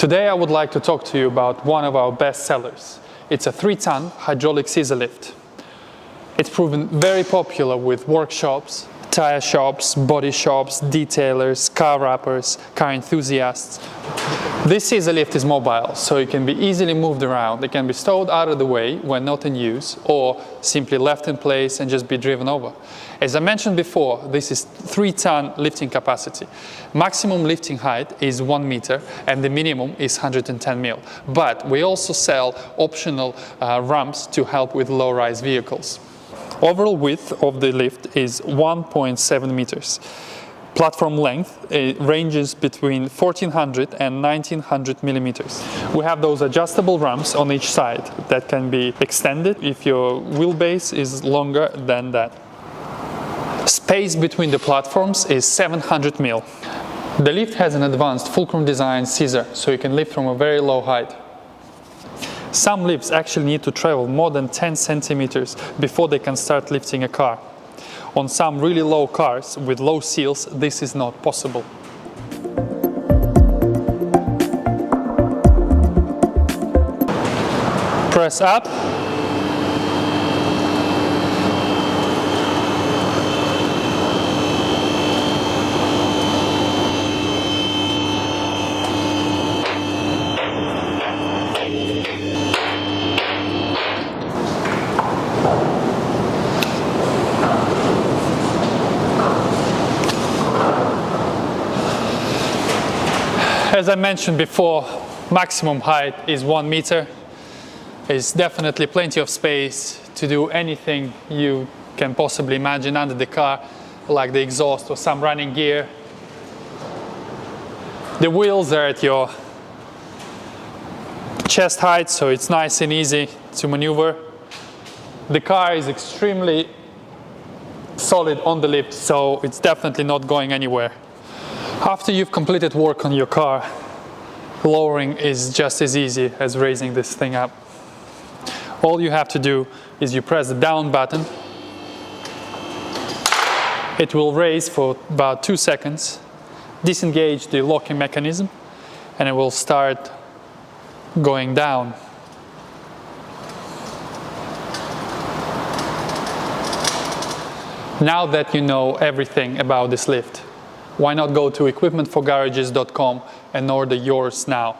Today I would like to talk to you about one of our best sellers. It's a 3-ton hydraulic scissor lift. It's proven very popular with workshops, tire shops, body shops, detailers, car wrappers, car enthusiasts. This scissor lift is mobile, so it can be easily moved around. It can be stowed out of the way when not in use, or simply left in place and just be driven over. As I mentioned before, this is 3-ton lifting capacity. Maximum lifting height is 1 meter and the minimum is 110 mil. But we also sell optional ramps to help with low-rise vehicles. Overall width of the lift is 1.7 meters. Platform length ranges between 1400 and 1900 millimeters. We have those adjustable ramps on each side that can be extended if your wheelbase is longer than that. Space between the platforms is 700 mil. The lift has an advanced fulcrum design scissor, so you can lift from a very low height. Some lifts actually need to travel more than 10 centimeters before they can start lifting a car. On some really low cars with low seals, this is not possible. Press up. As I mentioned before, maximum height is 1 meter. There's definitely plenty of space to do anything you can possibly imagine under the car, like the exhaust or some running gear. The wheels are at your chest height, so it's nice and easy to maneuver. The car is extremely solid on the lift, so it's definitely not going anywhere. After you've completed work on your car, lowering is just as easy as raising this thing up. All you have to do is you press the down button. It will raise for about 2 seconds, disengage the locking mechanism, and it will start going down. Now that you know everything about this lift, why not go to equipmentforgarages.com and order yours now?